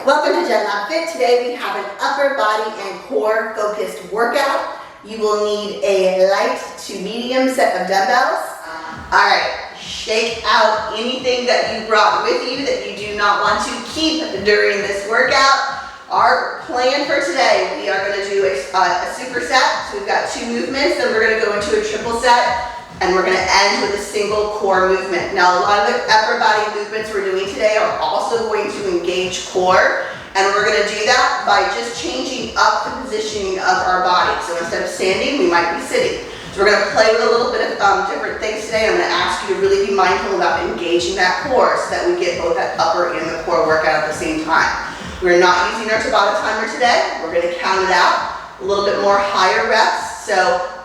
Welcome to Jenn Fit. Today we have an upper body and core focused workout. You will need a light to medium set of dumbbells. All right, shake out anything that you brought with you that you do not want to keep during this workout. Our plan for today, we are going to do a superset. So we've got 2 movements, then we're going to go into a triple set, and we're going to end with a single core movement. Now, a lot of the upper body movements we're doing today are also going to engage core, and we're going to do that by just changing up the positioning of our body. So instead of standing, we might be sitting. So we're going to play with a little bit of different things today. I'm going to ask you to really be mindful about engaging that core so that we get both that upper and the core workout at the same time. We're not using our Tabata timer today. We're going to count it out, a little bit more higher reps. So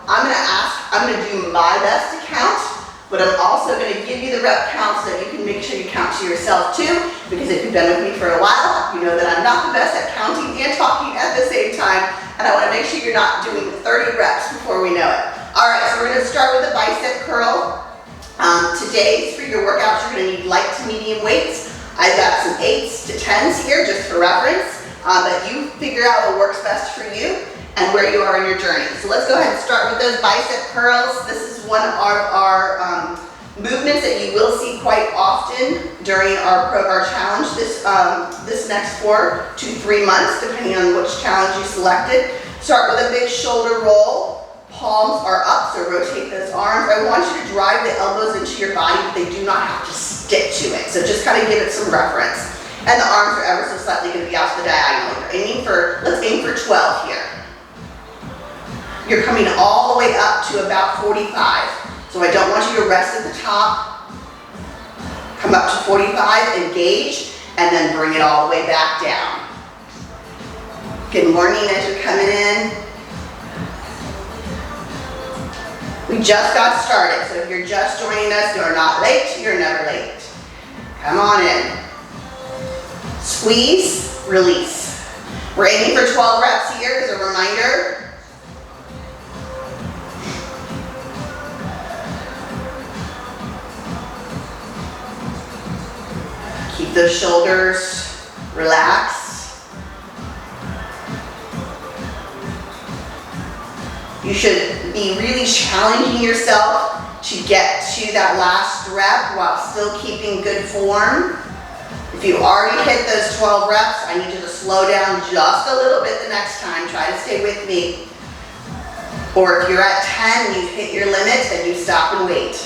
I'm going to do my best to count, but I'm also going to give you the rep count so that you can make sure you count to yourself too, because if you've been with me for a while, you know that I'm not the best at counting and talking at the same time, and I want to make sure you're not doing 30 reps before we know it. All right, so we're going to start with a bicep curl. Today, for your workouts, you're going to need light to medium weights. I've got some 8s to 10s here just for reference, but you figure out what works best for you and where you are in your journey. So let's go ahead and start with those bicep curls. This is one of our movements that you will see quite often during our challenge this next 4 to 3 months, depending on which challenge you selected. Start with a big shoulder roll. Palms are up, so rotate those arms. I want you to drive the elbows into your body, but they do not have to stick to it. So just kind of give it some reference. And the arms are ever so slightly going to be out to the diagonal. Let's aim for 12 here. You're coming all the way up to about 45. So I don't want you to rest at the top. Come up to 45, engage, and then bring it all the way back down. Good morning as you're coming in. We just got started, so if you're just joining us, you're not late, you're never late. Come on in. Squeeze, release. We're aiming for 12 reps here as a reminder. Keep those shoulders relaxed. You should be really challenging yourself to get to that last rep while still keeping good form. If you already hit those 12 reps, I need you to slow down just a little bit the next time. Try to stay with me. Or if you're at 10, you've hit your limit, then you stop and wait.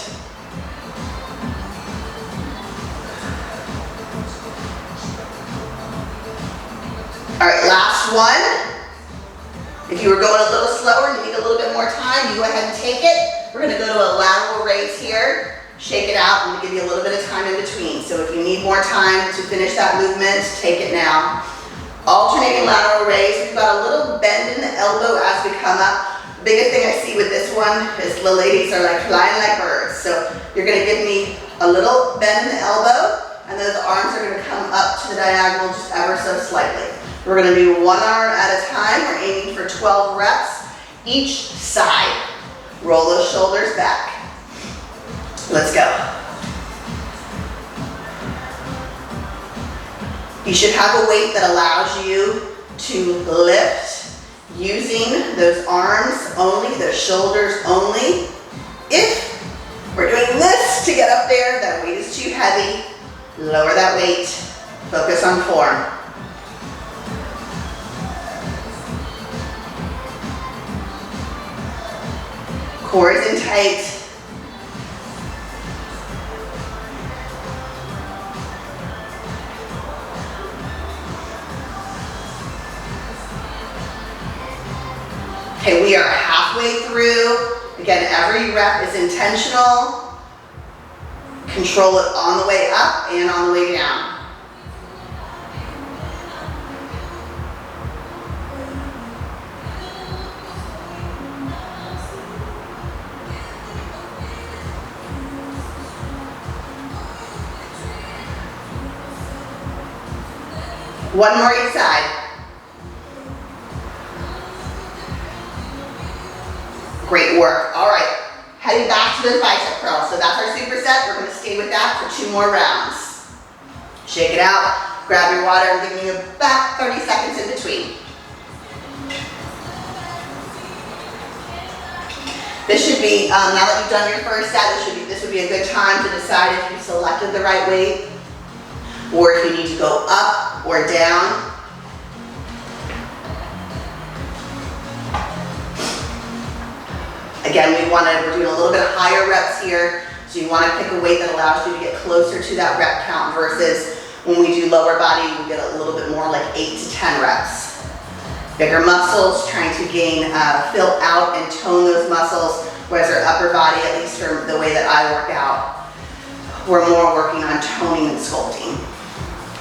All right, last one. If you were going a little slower and you need a little bit more time, you go ahead and take it. We're going to go to a lateral raise here. Shake it out. I'm going to give you a little bit of time in between. So if you need more time to finish that movement, take it now. Alternating lateral raise. We've got a little bend in the elbow as we come up. The biggest thing I see with this one is the ladies are like flying like birds. So you're going to give me a little bend in the elbow, and then the arms are going to come up to the diagonal just ever so slightly. We're going to do one arm at a time. We're aiming for 12 reps each side. Roll those shoulders back. Let's go. You should have a weight that allows you to lift using those arms only, those shoulders only. If we're doing this to get up there, that weight is too heavy, lower that weight. Focus on form. Core is in tight. Okay, we are halfway through. Again, every rep is intentional. Control it on the way up and on the way down. One more each side. Great work. All right, heading back to those bicep curls. So that's our superset. We're going to stay with that for 2 more rounds. Shake it out. Grab your water. I'm giving you about 30 seconds in between. This should be, now that you've done your first set, this would be a good time to decide if you selected the right weight or if you need to go up or down. Again, we're doing a little bit higher reps here, so you want to pick a weight that allows you to get closer to that rep count versus when we do lower body, we get a little bit more like 8 to 10 reps. Bigger muscles, trying to gain, fill out and tone those muscles, whereas our upper body, at least from the way that I work out, we're more working on toning and sculpting.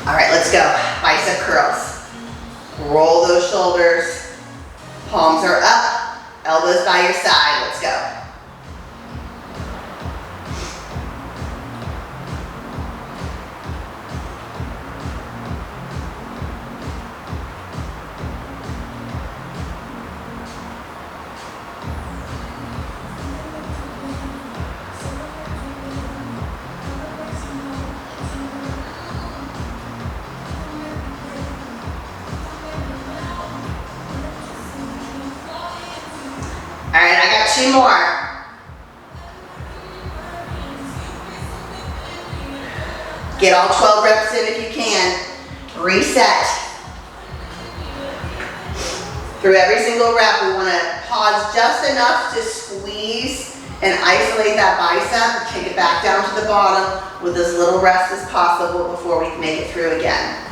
All right, let's go. Bicep curls. Roll those shoulders. Palms are up. Elbows by your side. Let's go. All right, I got 2 more. Get all 12 reps in if you can. Reset. Through every single rep, we want to pause just enough to squeeze and isolate that bicep. Take it back down to the bottom with as little rest as possible before we can make it through again.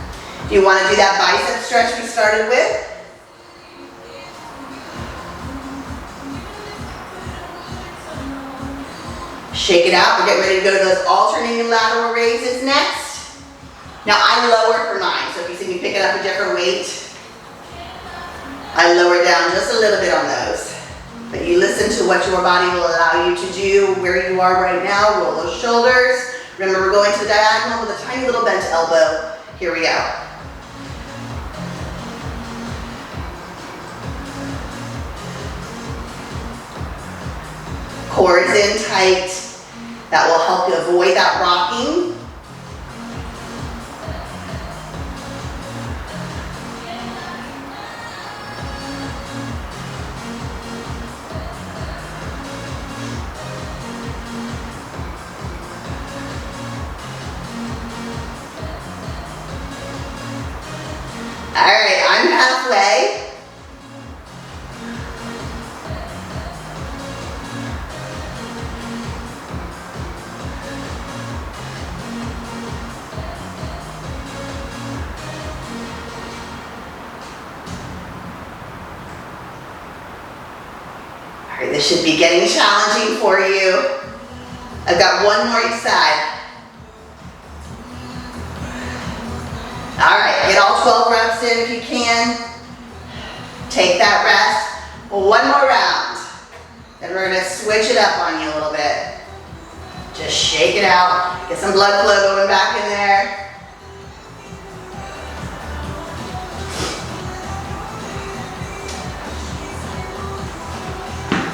Do you want to do that bicep stretch we started with? Shake it out. We're getting ready to go to those alternating lateral raises next. Now I lower for mine, so if you see me picking up a different weight, I lower down just a little bit on those. But you listen to what your body will allow you to do, where you are right now. Roll those shoulders. Remember, we're going to the diagonal with a tiny little bent elbow. Here we go. Core is in tight. That will help you avoid that rocking. All right, I'm halfway. All right, this should be getting challenging for you. I've got 1 more each side. All right, get all 12 reps in if you can. Take that rest. 1 more round. Then we're gonna switch it up on you a little bit. Just shake it out. Get some blood flow going back in there.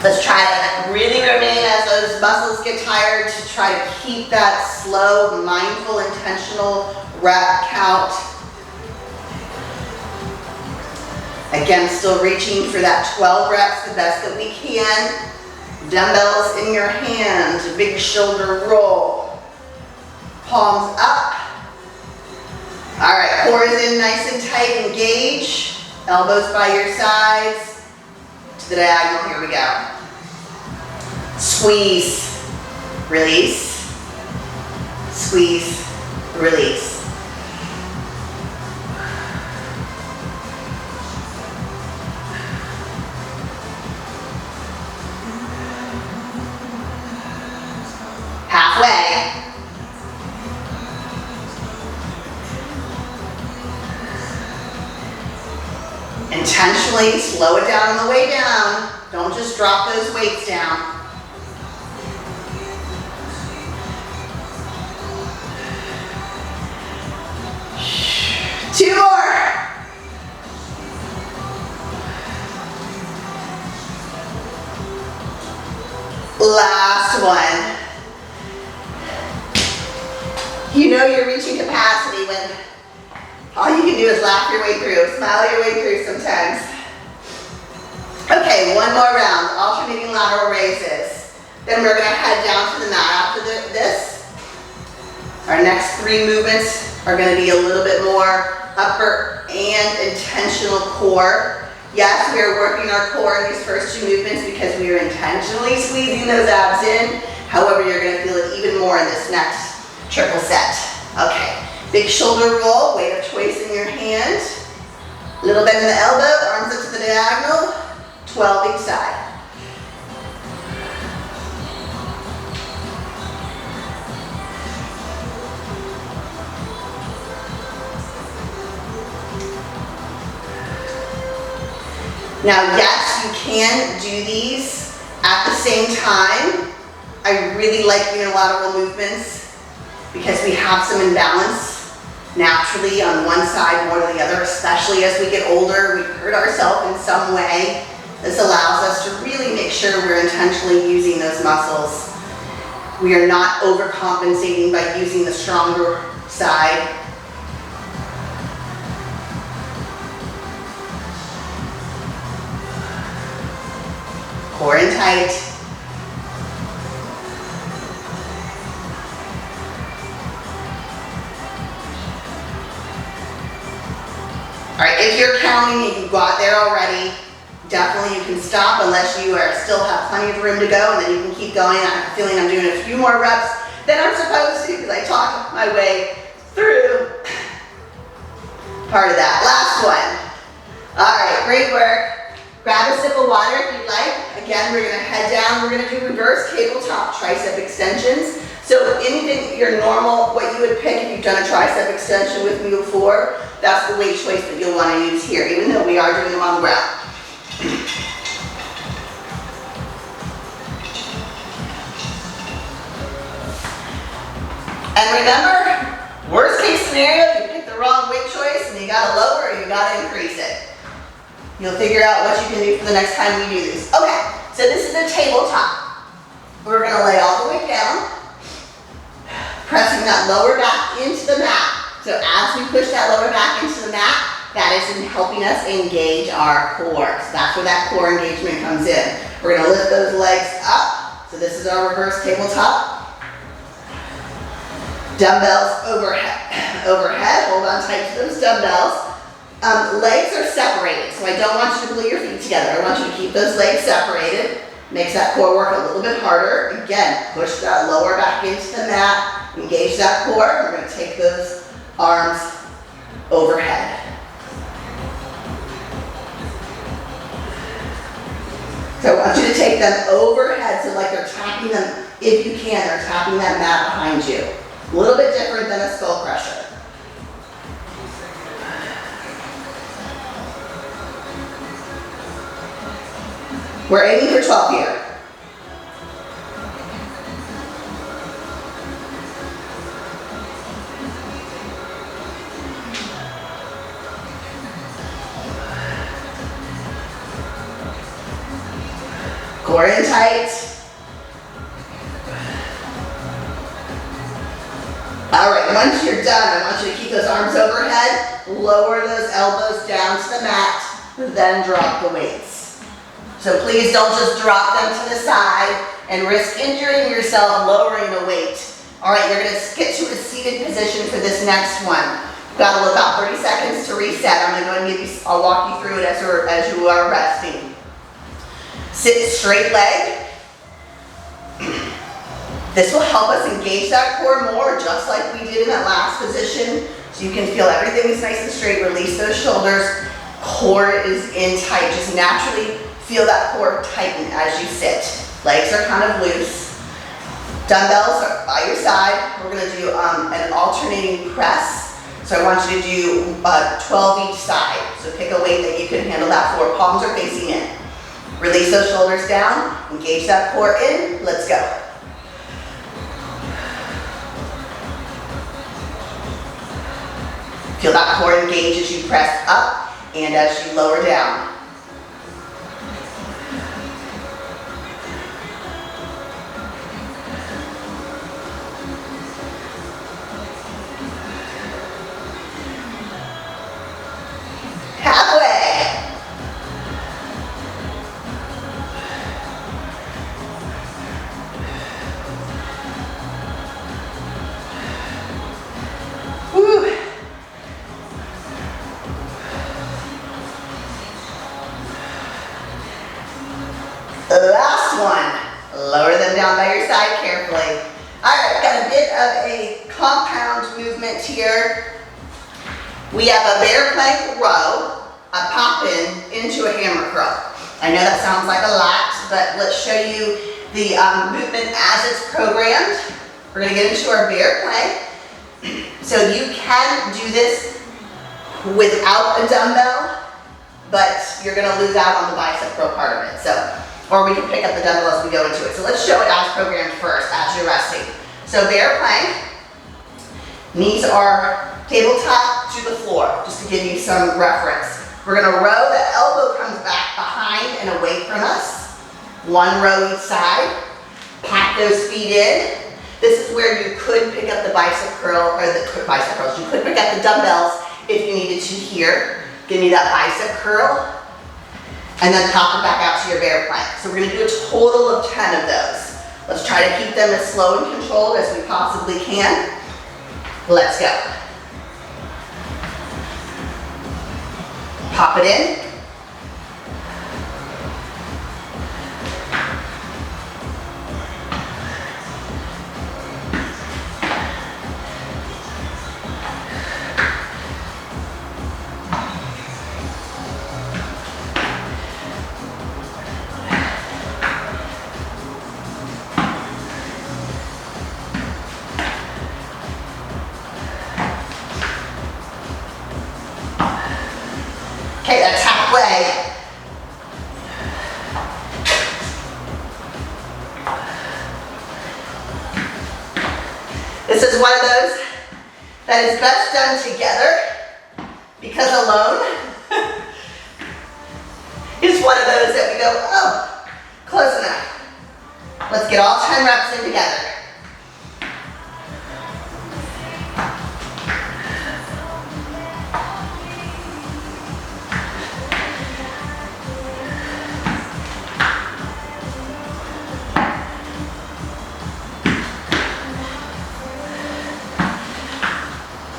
Let's try to really remain as those muscles get tired to try to keep that slow, mindful, intentional rep count. Again, still reaching for that 12 reps the best that we can. Dumbbells in your hands, big shoulder roll. Palms up. All right, core is in nice and tight, engage. Elbows by your sides. To the diagonal, here we go. Squeeze, release, squeeze, release. Halfway. Intentionally slow it down on the way down. Don't just drop those weights down. Two more. Last one. You know you're reaching capacity when All you can do is laugh your way through, smile your way through sometimes. Okay, one more round, alternating lateral raises. Then we're gonna head down to the mat after this. Our next 3 movements are gonna be a little bit more upper and intentional core. Yes, we are working our core in these first 2 movements because we are intentionally squeezing those abs in. However, you're gonna feel it even more in this next triple set. Okay, big shoulder roll, weight of choice in your hand. Little bend in the elbow, arms up to the diagonal, 12 each side. Now, yes, you can do these at the same time. I really like unilateral movements because we have some imbalance naturally on one side more than the other, especially as we get older. We hurt ourselves in some way. This allows us to really make sure we're intentionally using those muscles. We are not overcompensating by using the stronger side. Core in tight. All right, if you're counting, if you got there already, definitely you can stop unless you still have plenty of room to go, and then you can keep going. I'm feeling I'm doing a few more reps than I'm supposed to because I talked my way through part of that. Last one. All right, great work. Grab a sip of water if you'd like. Again, we're gonna head down. We're gonna do reverse tabletop tricep extensions. So anything, your normal, what you would pick if you've done a tricep extension with me before, that's the weight choice that you'll wanna use here, even though we are doing them on the ground. And remember, worst case scenario, you picked the wrong weight choice and you gotta lower or you gotta increase it. You'll figure out what you can do for the next time we do this. Okay, so this is the tabletop. We're gonna lay all the way down, pressing that lower back into the mat. So as we push that lower back into the mat, that is in helping us engage our core. So that's where that core engagement comes in. We're gonna lift those legs up. So this is our reverse tabletop. Dumbbells overhead, hold on tight to those dumbbells. Legs are separated, so I don't want you to glue your feet together. I want you to keep those legs separated. Makes that core work a little bit harder. Again, push that lower back into the mat, engage that core. We're gonna take those arms overhead. So I want you to take them overhead, so like they're tapping them, if you can, they're tapping that mat behind you. A little bit different than a skull crusher. We're aiming for 12 here. Core in tight. All right, once you're done, I want you to keep those arms overhead, lower those elbows down to the mat, then drop the weights. So please don't just drop them to the side and risk injuring yourself lowering the weight. All right, you're gonna get to a seated position for this next one. You've got about 30 seconds to reset. I'm gonna go and give you, I'll walk you through it as you are resting. Sit straight leg. This will help us engage that core more, just like we did in that last position. So you can feel everything is nice and straight, release those shoulders. Core is in tight, just naturally feel that core tighten as you sit. Legs are kind of loose. Dumbbells are by your side. We're gonna do an alternating press. So I want you to do 12 each side. So pick a weight that you can handle that for. Palms are facing in. Release those shoulders down, engage that core in, let's go. Feel that core engage as you press up and as you lower down. Last one. Lower them down by your side carefully. All right, got a bit of a compound movement here. We have a bear plank row, a pop-in into a hammer curl. I know that sounds like a lot, but let's show you the movement as it's programmed. We're gonna get into our bear plank. So you can do this without a dumbbell, but you're gonna lose out on the bicep curl part of it. So, or we can pick up the dumbbell as we go into it. So let's show it as programmed first, as you're resting. So bear plank, knees are tabletop to the floor, just to give you some reference. We're gonna row, the elbow comes back behind and away from us. One row each side, pack those feet in. This is where you could pick up the bicep curl, or the bicep curls. You could pick up the dumbbells if you needed to here. Give me that bicep curl, and then pop it back out to your bear plank. So we're gonna do a total of 10 of those. Let's try to keep them as slow and controlled as we possibly can. Let's go. Pop it in. Okay, that's halfway. This is one of those that is best done together, because alone is one of those that we go, oh, close enough. Let's get all 10 reps in together.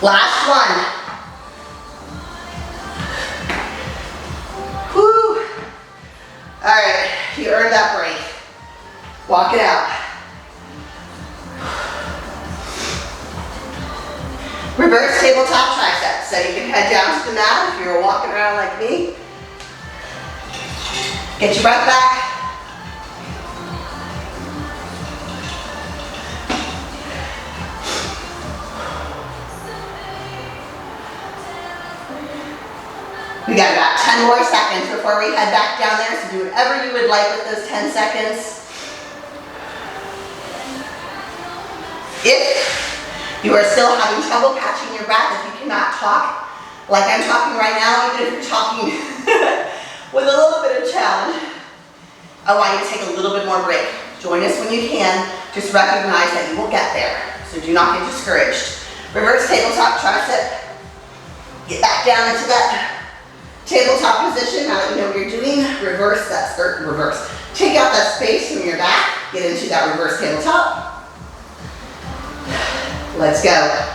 Last one. Whew. All right, you earned that break. Walk it out. Reverse tabletop triceps. So you can head down to the mat if you're walking around like me. Get your breath back. We got about 10 more seconds before we head back down there, so do whatever you would like with those 10 seconds. If you are still having trouble catching your breath, if you cannot talk like I'm talking right now, even if you're talking with a little bit of challenge, I want you to take a little bit more break. Join us when you can. Just recognize that you will get there, so do not get discouraged. Reverse tabletop tricep. Get back down into that tabletop position. Now that you know what you're doing, reverse that, or reverse. Take out that space from your back, get into that reverse tabletop. Let's go.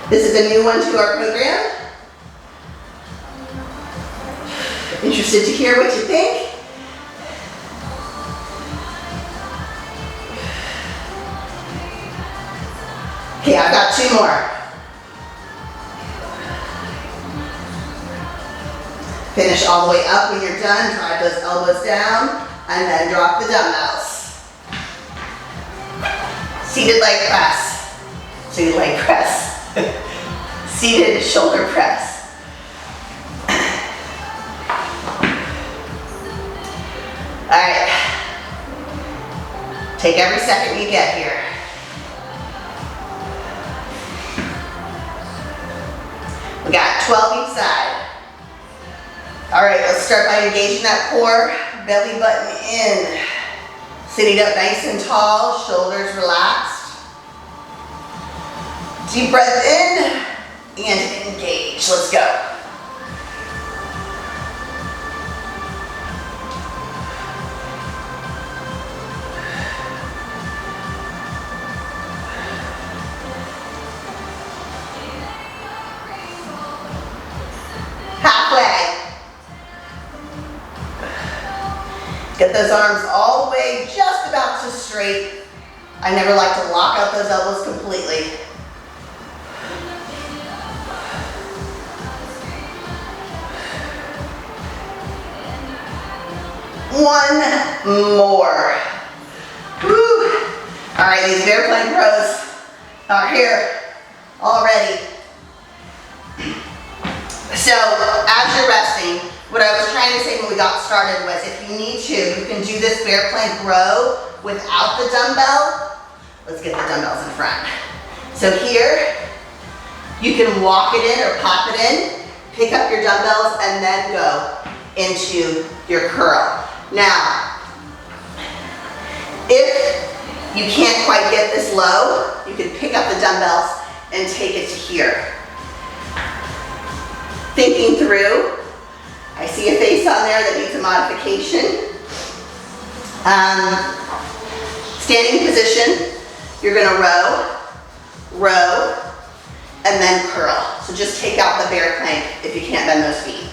This is a new one to our program. Interested to hear what you think? Okay, I've got 2 more. Finish all the way up when you're done. Drive those elbows down and then drop the dumbbells. Seated leg press. Seated leg press. Seated shoulder press. All right, take every second you get here. We got 12 each side. All right, let's start by engaging that core, belly button in. Sitting up nice and tall, shoulders relaxed. Deep breath in and engage. Let's go. Halfway. Get those arms all the way just about to straight. I never like to lock out those elbows completely. One more. Woo. All right, these bear plank rows are here already. So as you're resting, what I was trying to say when we got started was if you need to, you can do this bear plank row without the dumbbell. Let's get the dumbbells in front. So here, you can walk it in or pop it in, pick up your dumbbells, and then go into your curl. Now, if you can't quite get this low, you can pick up the dumbbells and take it to here. Thinking through, I see a face on there that needs a modification. Standing position, you're gonna row, row, and then curl. So just take out the bear plank if you can't bend those feet.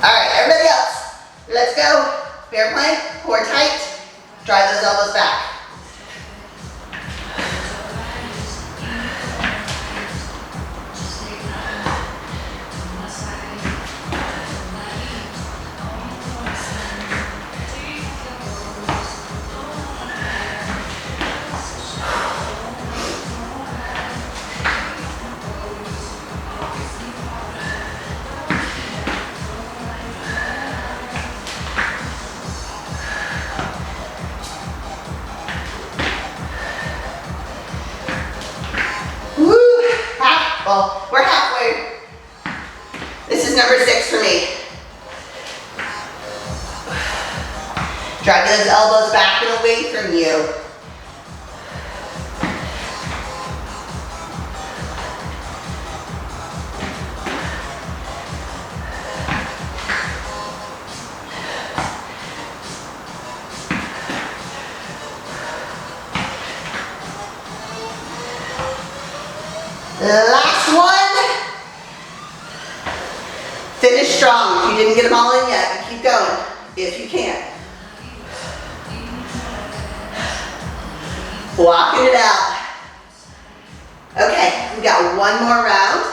All right, everybody else, let's go. Bear plank, core tight, drive those elbows back. Well, we're halfway. This is number 6 for me. Drive those elbows back and away from you. Last one. Finish strong. If you didn't get them all in yet, keep going if you can. Walking it out. Okay, we got one more round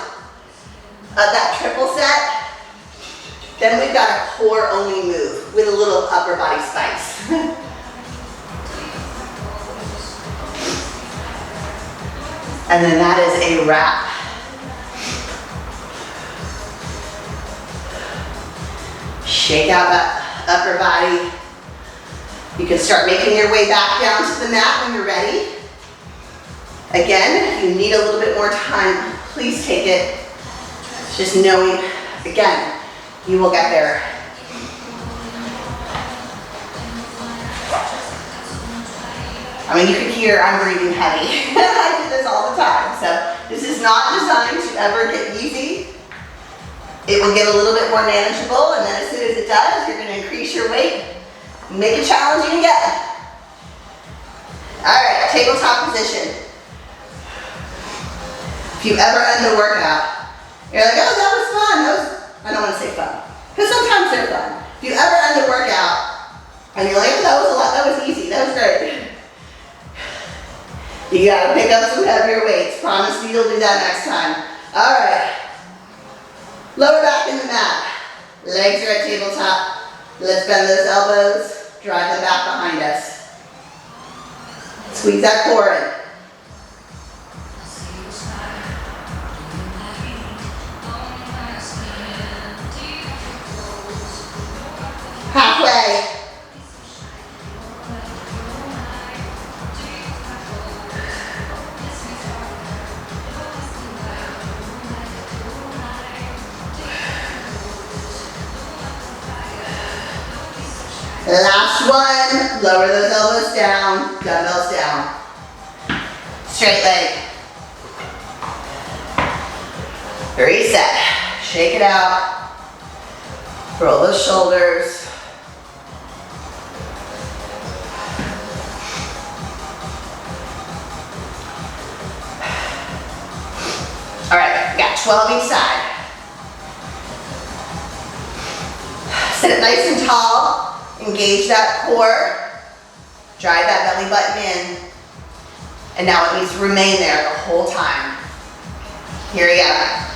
of that triple set. Then we've got a core only move with a little upper body spice. And then that is a wrap. Shake out that upper body. You can start making your way back down to the mat when you're ready. Again, if you need a little bit more time, please take it. Just knowing, again, you will get there. I mean, you can hear I'm breathing heavy. I do this all the time. So this is not designed to ever get easy. It will get a little bit more manageable, and then as soon as it does, you're going to increase your weight. Make it challenging again. All right, tabletop position. If you ever end the workout, you're like, oh, that was fun. I don't want to say fun, because sometimes they're fun. If you ever end the workout, and you're like, oh, that was a lot, that was easy, that was great. You gotta pick up some heavier weights. Promise me you'll do that next time. All right. Lower back in the mat. Legs are at tabletop. Let's bend those elbows. Drive them back behind us. Squeeze that core in. Halfway. Last one, lower those elbows down, dumbbells down. Straight leg. Reset, shake it out. Roll those shoulders. All right, we got 12 each side. Sit nice and tall, engage that core, drive that belly button in, and now it needs to remain there the whole time. Here we go.